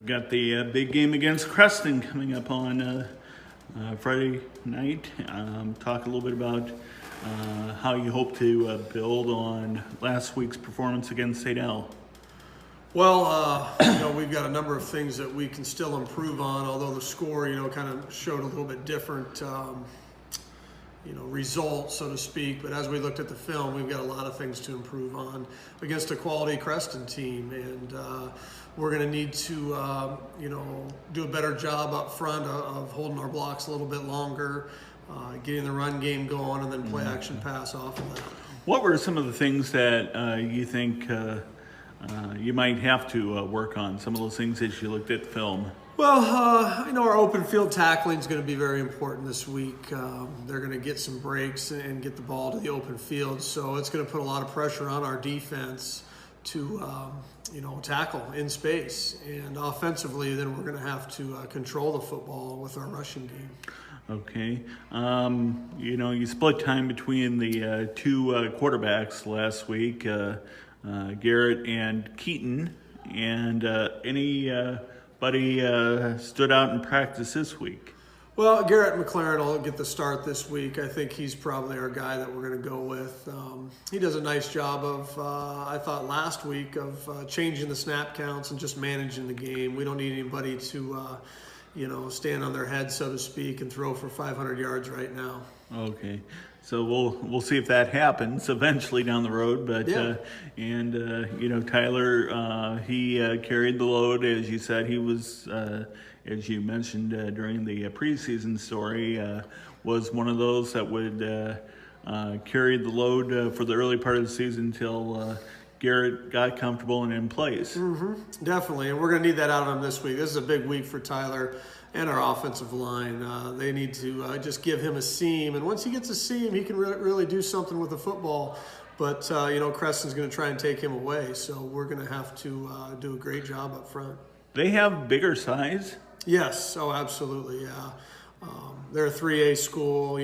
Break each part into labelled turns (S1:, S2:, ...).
S1: Got the big game against Creston coming up on Friday night. Talk a little bit about how you hope to build on last week's performance against St. L.
S2: Well, we've got a number of things that we can still improve on, although the score, kind of showed a little bit different, result, so to speak. But as we looked at the film, we've got a lot of things to improve on against a quality Creston team. And we're going to need to, do a better job up front of holding our blocks a little bit longer, getting the run game going, and then play action pass off of that.
S1: What were some of the things that you think you might have to work on, some of those things as you looked at film?
S2: Well, our open field tackling is going to be very important this week. They're going to get some breaks and get the ball to the open field, so it's going to put a lot of pressure on our defense to, tackle in space. And offensively, then we're going to have to control the football with our rushing game.
S1: Okay. You split time between the two quarterbacks last week, Garrett and Keaton, and anybody stood out in practice this week?
S2: Well, Garrett McLaren will get the start this week. I think he's probably our guy that we're going to go with. He does a nice job of, I thought last week, of changing the snap counts and just managing the game. We don't need anybody to, stand on their head, so to speak, and throw for 500 yards right now.
S1: Okay. So we'll see if that happens eventually down the road. But
S2: yeah.
S1: Tyler, he carried the load, as you said. He was, as you mentioned during the preseason story, was one of those that would carry the load for the early part of the season until Garrett got comfortable and in place.
S2: Mm-hmm. Definitely, and we're going to need that out of him this week. This is a big week for Tyler and our offensive line. They need to just give him a seam, and once he gets a seam, he can really do something with the football. But, Creston's going to try and take him away, so we're going to have to do a great job up front.
S1: They have bigger size?
S2: Yes, absolutely, yeah. They're a 3A school,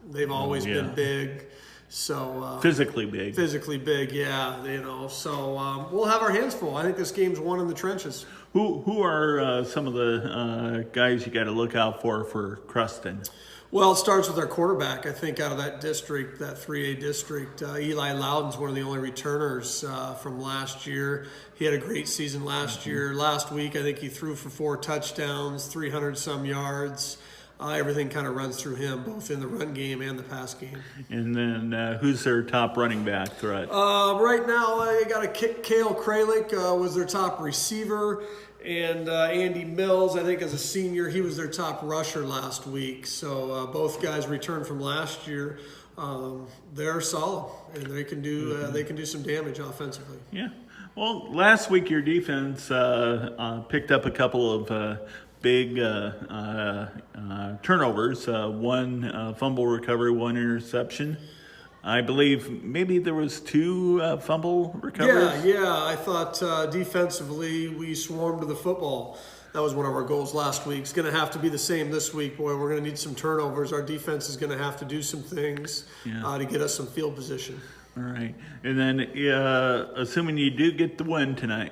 S2: they've always been big. So
S1: physically big.
S2: Physically big, yeah. So we'll have our hands full. I think this game's won in the trenches.
S1: Who are some of the guys you got to look out for Creston?
S2: Well, it starts with our quarterback. I think out of that district, that 3A district, Eli Loudon's one of the only returners from last year. He had a great season last year. Last week, I think he threw for 4 touchdowns, 300-some yards. Everything kind of runs through him, both in the run game and the pass game.
S1: And then who's their top running back threat?
S2: Right now, I got a Kale Kralik was their top receiver, and Andy Mills, I think as a senior, he was their top rusher last week. So both guys returned from last year. They're solid, and they can do some damage offensively.
S1: Yeah. Well, last week your defense picked up a couple of big turnovers, one fumble recovery, one interception. I believe maybe there was 2 fumble recoveries.
S2: Yeah. I thought defensively we swarmed to the football. That was one of our goals last week. It's going to have to be the same this week, boy. We're going to need some turnovers. Our defense is going to have to do some things to get us some field position.
S1: All right. And then assuming you do get the win tonight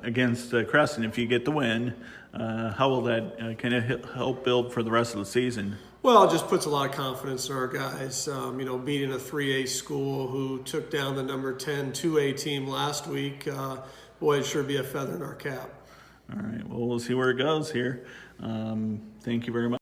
S1: against Creston, if you get the win, how will that kind of help build for the rest of the season?
S2: Well, it just puts a lot of confidence in our guys. Beating a 3A school who took down the number 10 2A team last week, boy, it sure be a feather in our cap.
S1: All right. Well, we'll see where it goes here. Thank you very much.